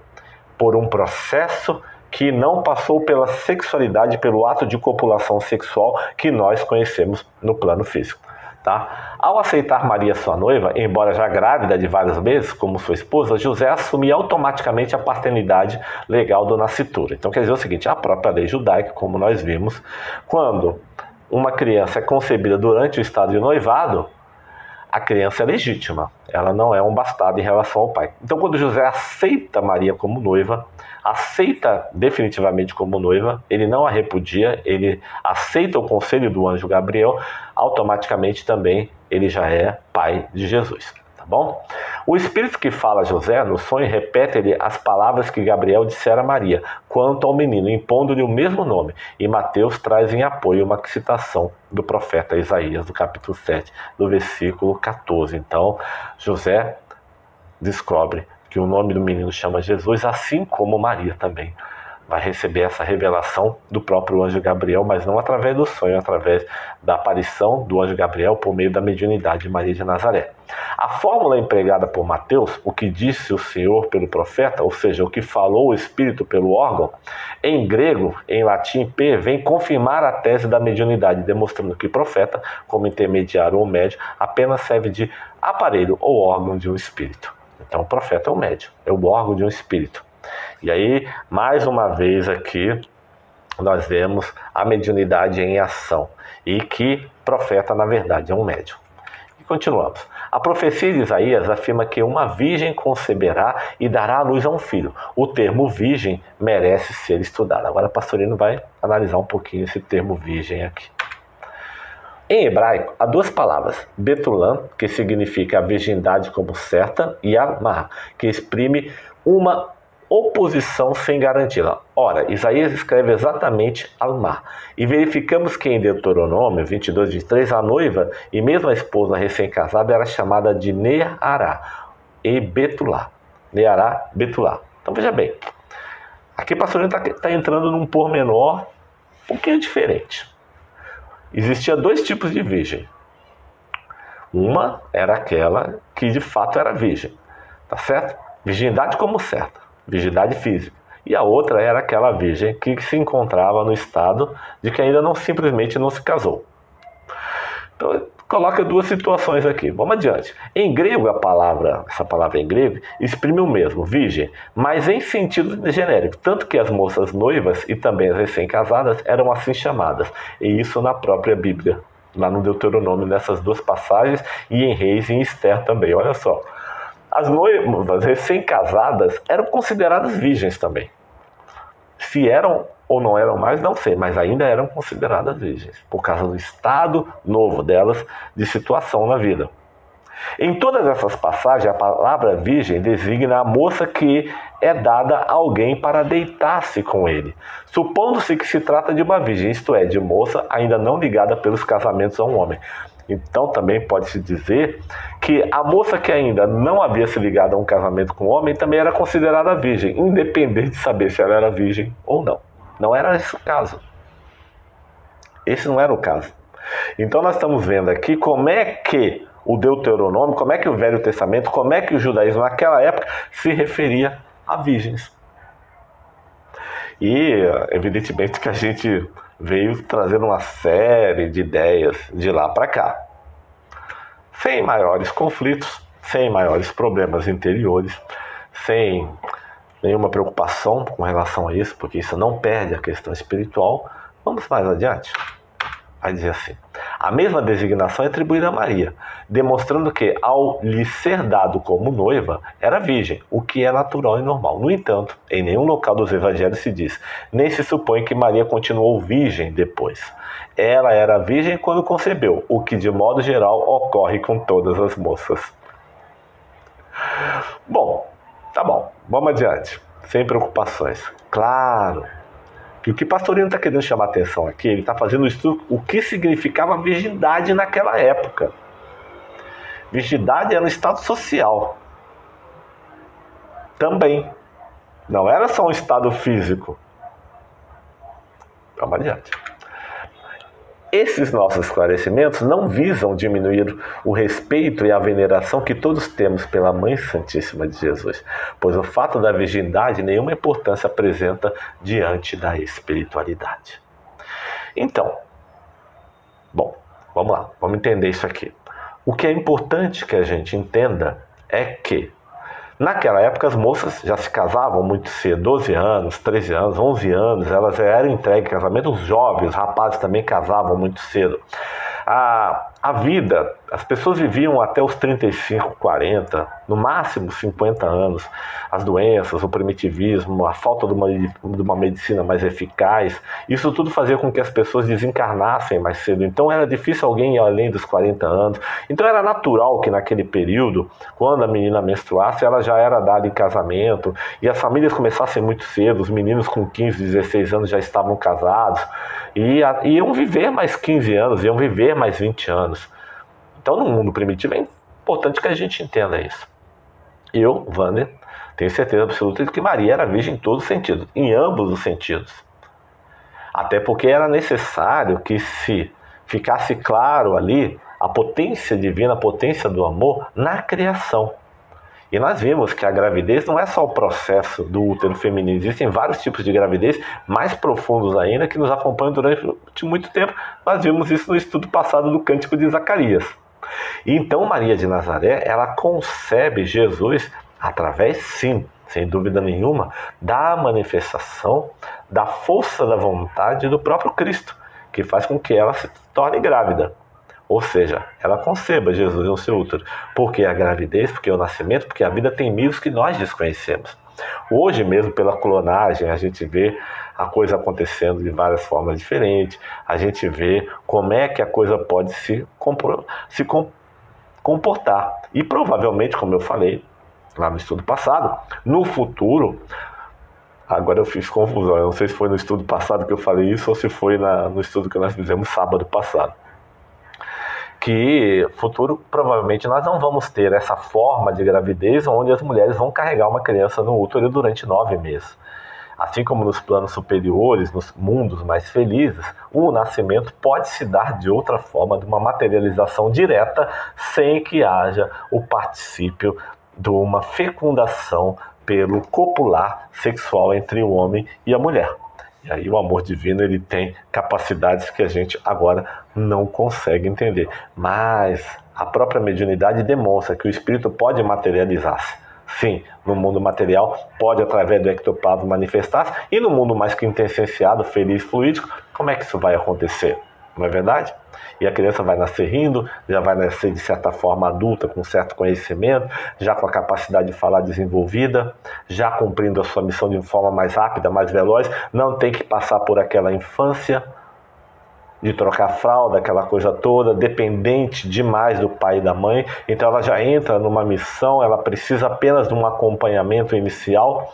por um processo que não passou pela sexualidade, pelo ato de copulação sexual que nós conhecemos no plano físico. Tá? Ao aceitar Maria, sua noiva, embora já grávida de vários meses, como sua esposa, José assumia automaticamente a paternidade legal do nascituro. Então quer dizer o seguinte, a própria lei judaica, como nós vimos, quando uma criança é concebida durante o estado de noivado, a criança é legítima, ela não é um bastardo em relação ao pai. Então quando José aceita Maria como noiva, aceita definitivamente como noiva, ele não a repudia, ele aceita o conselho do anjo Gabriel, automaticamente também ele já é pai de Jesus, tá bom? O espírito que fala a José no sonho repete-lhe as palavras que Gabriel dissera a Maria quanto ao menino, impondo-lhe o mesmo nome, e Mateus traz em apoio uma citação do profeta Isaías, do capítulo 7, do versículo 14. Então José descobre que o nome do menino chama Jesus, assim como Maria também vai receber essa revelação do próprio anjo Gabriel, mas não através do sonho, através da aparição do anjo Gabriel por meio da mediunidade de Maria de Nazaré. A fórmula empregada por Mateus, o que disse o Senhor pelo profeta, ou seja, o que falou o Espírito pelo órgão, em grego, em latim, P, vem confirmar a tese da mediunidade, demonstrando que profeta, como intermediário ou médio, apenas serve de aparelho ou órgão de um espírito. Então o profeta é o médium, é o órgão de um espírito. E aí, mais uma vez aqui, nós vemos a mediunidade em ação. E que profeta, na verdade, é um médium. E continuamos. A profecia de Isaías afirma que uma virgem conceberá e dará à luz a um filho. O termo virgem merece ser estudado. Agora, Pastorino vai analisar um pouquinho esse termo virgem aqui. Em hebraico, há duas palavras, Betulam, que significa a virgindade como certa, e Alma, que exprime uma oposição sem garantia. Ora, Isaías escreve exatamente Alma. E verificamos que em Deuteronômio 22, 23, a noiva e mesmo a esposa recém-casada era chamada de Neará e Betulá. Neará, Betulá. Então veja bem, aqui o pastorino está entrando num pormenor um pouquinho diferente. Existia dois tipos de virgem. Uma era aquela que de fato era virgem, tá certo? Virgindade como certa. virgindade física. E a outra era aquela virgem que se encontrava no estado de que ainda não simplesmente não se casou. Então, coloca duas situações aqui. Vamos adiante. Em grego, essa palavra em grego, exprime o mesmo, virgem, mas em sentido genérico. Tanto que as moças noivas e também as recém-casadas eram assim chamadas. E isso na própria Bíblia, lá no Deuteronômio, nessas duas passagens, e em Reis e em Esther também. Olha só. As noivas recém-casadas eram consideradas virgens também. Se eram ou não eram mais, não sei, mas ainda eram consideradas virgens, por causa do estado novo delas de situação na vida. Em todas essas passagens, a palavra virgem designa a moça que é dada a alguém para deitar-se com ele, supondo-se que se trata de uma virgem, isto é, de moça ainda não ligada pelos casamentos a um homem. Então também pode-se dizer que a moça que ainda não havia se ligado a um casamento com um homem também era considerada virgem, independente de saber se ela era virgem ou não. Não era esse o caso. Esse não era o caso. Então nós estamos vendo aqui como é que o Deuteronômio, como é que o Velho Testamento, como é que o judaísmo naquela época se referia a virgens. E evidentemente que a gente veio trazendo uma série de ideias de lá para cá, sem maiores conflitos, sem maiores problemas interiores, sem nenhuma preocupação com relação a isso, porque isso não perde a questão espiritual. Vamos mais adiante. Vai dizer assim: a mesma designação é atribuída a Maria, demonstrando que, ao lhe ser dado como noiva, era virgem, o que é natural e normal. No entanto, em nenhum local dos evangelhos se diz, nem se supõe que Maria continuou virgem depois. Ela era virgem quando concebeu, o que de modo geral ocorre com todas as moças. Bom, tá bom, vamos adiante, sem preocupações. Claro que o que Pastorino está querendo chamar a atenção aqui, ele está fazendo um estudo o que significava virgindade naquela época. Virgindade era um estado social. Também. Não era só um estado físico. Vamos adiante. Esses nossos esclarecimentos não visam diminuir o respeito e a veneração que todos temos pela Mãe Santíssima de Jesus, pois o fato da virgindade nenhuma importância apresenta diante da espiritualidade. Então, bom, vamos lá, vamos entender isso aqui. O que é importante que a gente entenda é que, naquela época, as moças já se casavam muito cedo, 12 anos, 13 anos, 11 anos, elas eram entregues em casamento, os jovens, os rapazes também casavam muito cedo. A vida, as pessoas viviam até os 35, 40, no máximo 50 anos. As doenças, o primitivismo, a falta de uma medicina mais eficaz, isso tudo fazia com que as pessoas desencarnassem mais cedo. Então era difícil alguém ir além dos 40 anos. Então era natural que naquele período, quando a menina menstruasse, ela já era dada em casamento, e as famílias começassem muito cedo, os meninos com 15, 16 anos já estavam casados, e iam viver mais 15 anos, iam viver mais 20 anos. Então, no mundo primitivo, é importante que a gente entenda isso. Eu, Wander, tenho certeza absoluta de que Maria era virgem em todos os sentidos, em ambos os sentidos. Até porque era necessário que se ficasse claro ali a potência divina, a potência do amor na criação. E nós vimos que a gravidez não é só o processo do útero feminino, existem vários tipos de gravidez mais profundos ainda que nos acompanham durante muito tempo. Nós vimos isso no estudo passado do Cântico de Zacarias. E então Maria de Nazaré, ela concebe Jesus através, sim, sem dúvida nenhuma, da manifestação da força da vontade do próprio Cristo, que faz com que ela se torne grávida. Ou seja, ela conceba Jesus no seu útero. Porque a gravidez, porque o nascimento, porque a vida tem meios que nós desconhecemos. Hoje mesmo, pela clonagem, a gente vê a coisa acontecendo de várias formas diferentes. A gente vê como é que a coisa pode se comportar. E provavelmente, como eu falei lá no estudo passado, no futuro... Agora eu fiz confusão. Eu não sei se foi no estudo passado que eu falei isso ou se foi no estudo que nós fizemos sábado passado. Que futuro, provavelmente, nós não vamos ter essa forma de gravidez onde as mulheres vão carregar uma criança no útero durante 9 meses. Assim como nos planos superiores, nos mundos mais felizes, o nascimento pode se dar de outra forma, de uma materialização direta, sem que haja o particípio de uma fecundação pelo copular sexual entre o homem e a mulher. E aí o amor divino ele tem capacidades que a gente agora não consegue entender. Mas a própria mediunidade demonstra que o espírito pode materializar-se. Sim, no mundo material pode através do ectoplasma manifestar-se, e no mundo mais quintessenciado, feliz, fluídico, como é que isso vai acontecer? Não é verdade? E a criança vai nascer rindo, já vai nascer de certa forma adulta, com certo conhecimento, já com a capacidade de falar desenvolvida, já cumprindo a sua missão de forma mais rápida, mais veloz, não tem que passar por aquela infância de trocar fralda, aquela coisa toda, dependente demais do pai e da mãe. Então ela já entra numa missão, ela precisa apenas de um acompanhamento inicial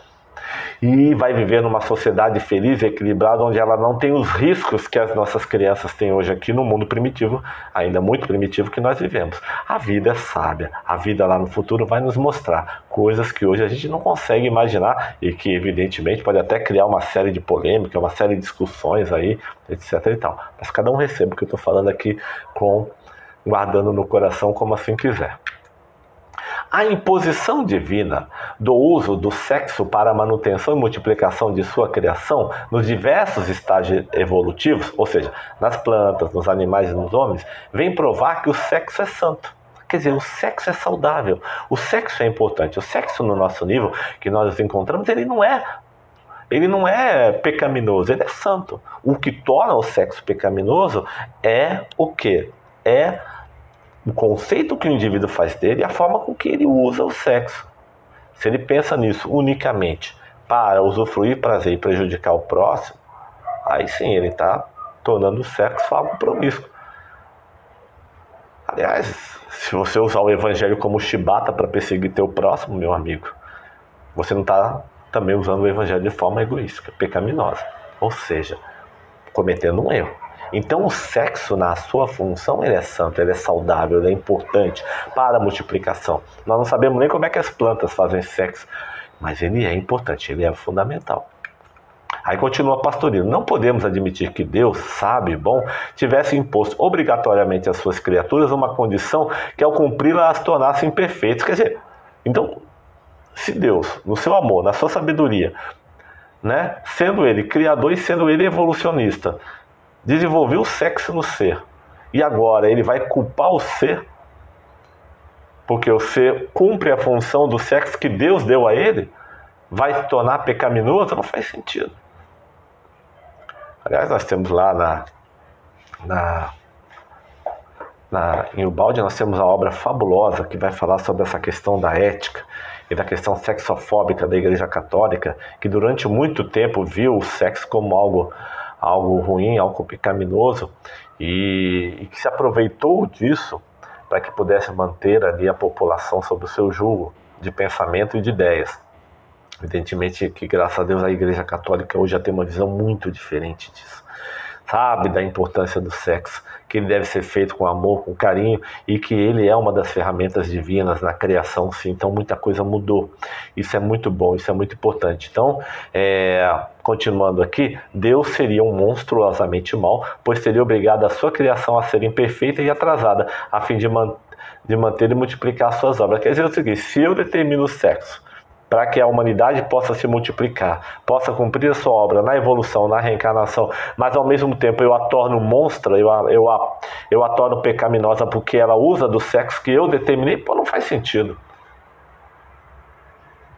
e vai viver numa sociedade feliz e equilibrada, onde ela não tem os riscos que as nossas crianças têm hoje aqui no mundo primitivo, ainda muito primitivo que nós vivemos. A vida é sábia, a vida lá no futuro vai nos mostrar coisas que hoje a gente não consegue imaginar e que evidentemente pode até criar uma série de polêmicas, uma série de discussões aí, etc e tal. Mas cada um recebe o que eu estou falando aqui guardando no coração como assim quiser. A imposição divina do uso do sexo para a manutenção e multiplicação de sua criação nos diversos estágios evolutivos, ou seja, nas plantas, nos animais e nos homens, vem provar que o sexo é santo. Quer dizer, o sexo é saudável, o sexo é importante. O sexo no nosso nível que nós encontramos, ele não é pecaminoso, ele é santo. O que torna o sexo pecaminoso é o quê? É o conceito que o indivíduo faz dele e a forma com que ele usa o sexo. Se ele pensa nisso unicamente para usufruir prazer e prejudicar o próximo, aí sim ele está tornando o sexo algo promíscuo. Aliás, se você usar o evangelho como chibata para perseguir teu próximo, meu amigo, você não está também usando o evangelho de forma egoísta, pecaminosa, ou seja, cometendo um erro. Então o sexo na sua função ele é santo, ele é saudável, ele é importante para a multiplicação. Nós não sabemos nem como é que as plantas fazem sexo, mas ele é importante, ele é fundamental. Aí continua Pastorino: não podemos admitir que Deus, sábio e bom, tivesse imposto obrigatoriamente às suas criaturas uma condição que ao cumpri-la as tornasse imperfeitas. Quer dizer, então, se Deus, no seu amor, na sua sabedoria, né, sendo ele criador e sendo ele evolucionista, desenvolveu o sexo no ser, e agora ele vai culpar o ser porque o ser cumpre a função do sexo que Deus deu a ele, vai se tornar pecaminoso? Não faz sentido. Aliás, nós temos lá em Ubaldi, nós temos uma obra fabulosa que vai falar sobre essa questão da ética e da questão sexofóbica da Igreja Católica, que durante muito tempo viu o sexo como algo ruim, algo pecaminoso, e que se aproveitou disso para que pudesse manter ali a população sob o seu jugo de pensamento e de ideias. Evidentemente que, graças a Deus, a Igreja Católica hoje já tem uma visão muito diferente disso. Sabe da importância do sexo, que ele deve ser feito com amor, com carinho, e que ele é uma das ferramentas divinas na criação, sim. Então muita coisa mudou. Isso é muito bom, isso é muito importante. Então, continuando aqui, Deus seria um monstruosamente mau, pois seria obrigado a sua criação a ser imperfeita e atrasada, a fim de manter e multiplicar suas obras. Quer dizer o seguinte: se eu determino o sexo para que a humanidade possa se multiplicar, possa cumprir a sua obra na evolução, na reencarnação, mas ao mesmo tempo eu a torno monstra, eu a torno pecaminosa porque ela usa do sexo que eu determinei, pô, não faz sentido.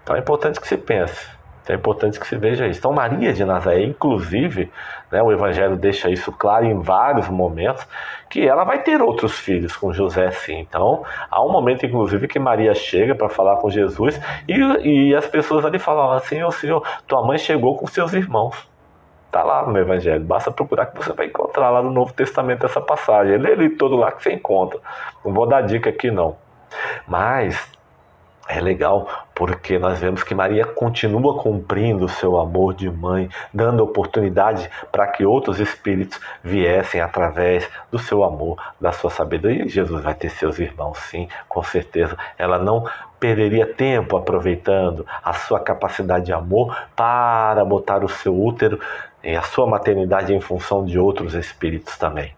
Então é importante que se pense, é importante que se veja isso. Então Maria de Nazaré, inclusive, né, o Evangelho deixa isso claro em vários momentos, que ela vai ter outros filhos com José, sim. Então há um momento, inclusive, que Maria chega para falar com Jesus e as pessoas ali falam assim: ô Senhor, tua mãe chegou com seus irmãos. Está lá no Evangelho, basta procurar que você vai encontrar lá no Novo Testamento essa passagem. Lê ali todo lá que você encontra. Não vou dar dica aqui não. Mas é legal porque nós vemos que Maria continua cumprindo o seu amor de mãe, dando oportunidade para que outros espíritos viessem através do seu amor, da sua sabedoria. E Jesus vai ter seus irmãos, sim, com certeza. Ela não perderia tempo aproveitando a sua capacidade de amor para botar o seu útero e a sua maternidade em função de outros espíritos também.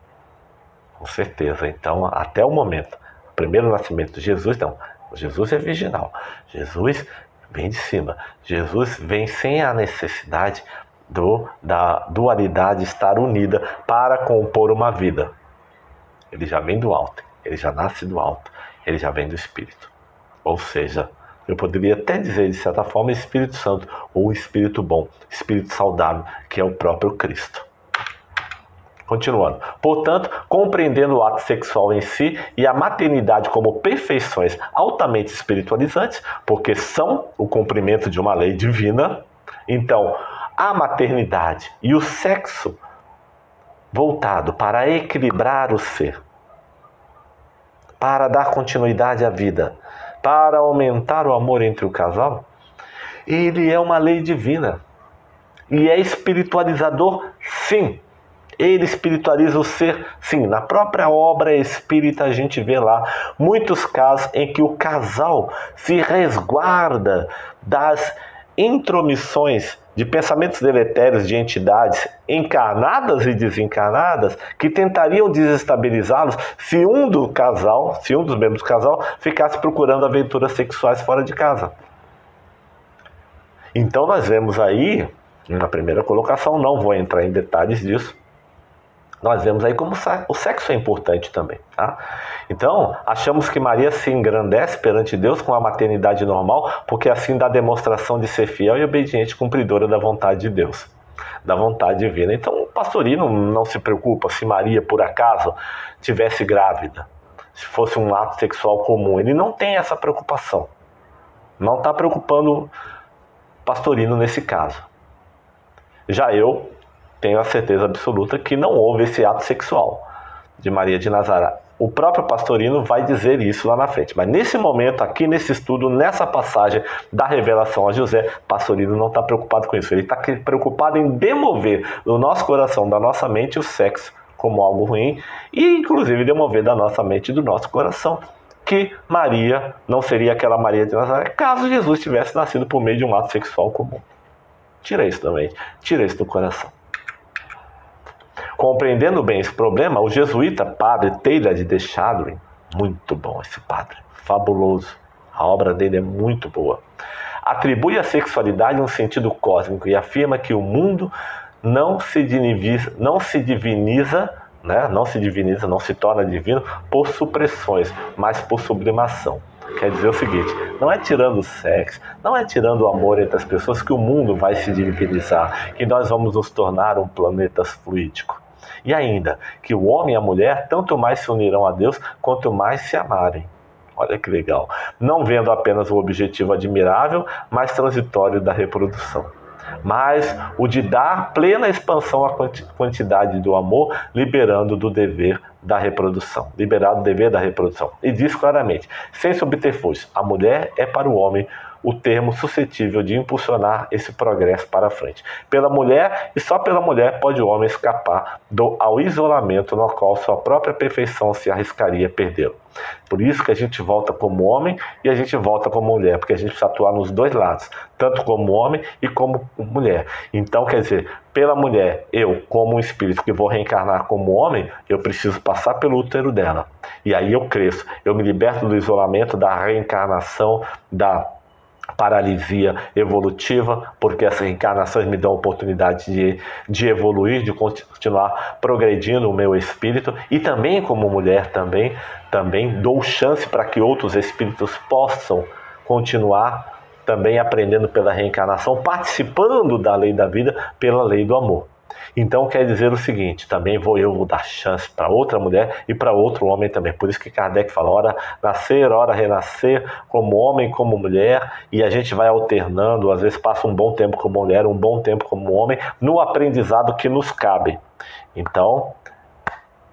Com certeza. Então, até o momento, o primeiro nascimento de Jesus, não. Jesus é virginal. Jesus vem de cima. Jesus vem sem a necessidade da dualidade estar unida para compor uma vida. Ele já vem do alto, ele já nasce do alto, ele já vem do Espírito. Ou seja, eu poderia até dizer, de certa forma, Espírito Santo, ou Espírito bom, Espírito saudável, que é o próprio Cristo. Continuando. Portanto, compreendendo o ato sexual em si e a maternidade como perfeições altamente espiritualizantes, porque são o cumprimento de uma lei divina, então, a maternidade e o sexo voltado para equilibrar o ser, para dar continuidade à vida, para aumentar o amor entre o casal, ele é uma lei divina. E é espiritualizador, sim. Ele espiritualiza o ser, sim. Na própria obra espírita a gente vê lá muitos casos em que o casal se resguarda das intromissões de pensamentos deletérios de entidades encarnadas e desencarnadas que tentariam desestabilizá-los se um dos membros do casal ficasse procurando aventuras sexuais fora de casa. Então nós vemos aí, na primeira colocação, não vou entrar em detalhes disso, nós vemos aí como o sexo é importante também, tá? Então, achamos que Maria se engrandece perante Deus com a maternidade normal, porque assim dá demonstração de ser fiel e obediente cumpridora da vontade de Deus, da vontade divina. Então, o pastorino não se preocupa se Maria, por acaso, tivesse grávida, se fosse um ato sexual comum. Ele não tem essa preocupação. Não está preocupando o pastorino nesse caso. Já eu tenho a certeza absoluta que não houve esse ato sexual de Maria de Nazaré. O próprio pastorino vai dizer isso lá na frente. Mas nesse momento, aqui nesse estudo, nessa passagem da revelação a José, o pastorino não está preocupado com isso. Ele está preocupado em demover do nosso coração, da nossa mente, o sexo como algo ruim e, inclusive, demover da nossa mente e do nosso coração que Maria não seria aquela Maria de Nazaré caso Jesus tivesse nascido por meio de um ato sexual comum. Tira isso da mente, tira isso do coração. Compreendendo bem esse problema, o jesuíta padre Taylor de Chardin, muito bom esse padre, fabuloso, a obra dele é muito boa, atribui à sexualidade um sentido cósmico e afirma que o mundo não se diviniza, não se torna divino por supressões, mas por sublimação. Quer dizer o seguinte, não é tirando o sexo, não é tirando o amor entre as pessoas que o mundo vai se divinizar, que nós vamos nos tornar um planeta fluídico. E ainda, que o homem e a mulher tanto mais se unirão a Deus, quanto mais se amarem. Olha que legal. Não vendo apenas o objetivo admirável, mas transitório da reprodução. Mas o de dar plena expansão à quantidade do amor, liberando do dever da reprodução. Liberado do dever da reprodução. E diz claramente, sem subterfúgios, a mulher é para o homem o termo suscetível de impulsionar esse progresso para frente. Pela mulher, e só pela mulher, pode o homem escapar ao isolamento no qual sua própria perfeição se arriscaria a perdê-lo. Por isso que a gente volta como homem e a gente volta como mulher, porque a gente precisa atuar nos dois lados, tanto como homem e como mulher. Então, quer dizer, pela mulher, eu, como um espírito que vou reencarnar como homem, eu preciso passar pelo útero dela. E aí eu cresço, eu me liberto do isolamento, da reencarnação, da paralisia evolutiva, porque essas reencarnações me dão a oportunidade de evoluir, de continuar progredindo o meu espírito, e também como mulher também dou chance para que outros espíritos possam continuar também aprendendo pela reencarnação, participando da lei da vida pela lei do amor. Então quer dizer o seguinte, também vou dar chance para outra mulher e para outro homem também. Por isso que Kardec fala, ora nascer, ora renascer, como homem, como mulher, e a gente vai alternando, às vezes passa um bom tempo como mulher, um bom tempo como homem, no aprendizado que nos cabe. Então,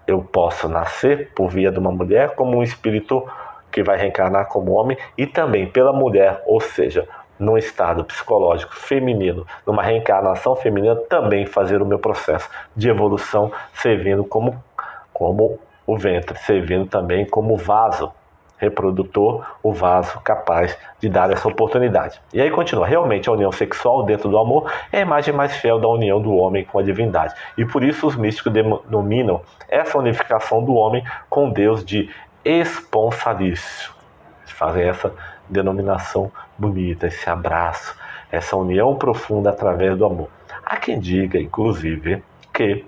eu posso nascer por via de uma mulher como um espírito que vai reencarnar como homem e também pela mulher, ou seja, num estado psicológico feminino, numa reencarnação feminina, também fazer o meu processo de evolução, servindo como o ventre, servindo também como vaso reprodutor, o vaso capaz de dar essa oportunidade. E aí continua, realmente a união sexual dentro do amor é a imagem mais fiel da união do homem com a divindade. E por isso os místicos denominam essa unificação do homem com Deus de esponsalício. Fazem essa denominação bonita, esse abraço, essa união profunda através do amor. Há quem diga, inclusive, que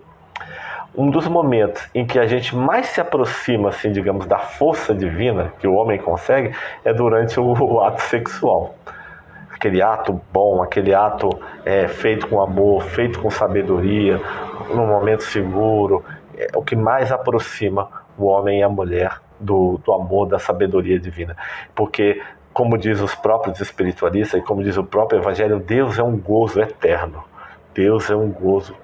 um dos momentos em que a gente mais se aproxima, assim, digamos, da força divina que o homem consegue é durante o ato sexual. Aquele ato bom, aquele ato feito com amor, feito com sabedoria, num momento seguro, é o que mais aproxima o homem e a mulher do amor, da sabedoria divina. Porque, como diz os próprios espiritualistas e como diz o próprio Evangelho, Deus é um gozo eterno. Deus é um gozo.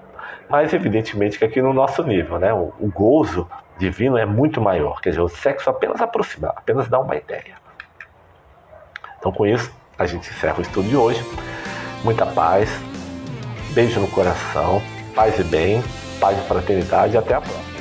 Mas, evidentemente, que aqui no nosso nível, né, o gozo divino é muito maior. Quer dizer, o sexo apenas aproxima, apenas dá uma ideia. Então, com isso, a gente encerra o estudo de hoje. Muita paz, beijo no coração, paz e bem, paz e fraternidade e até a próxima.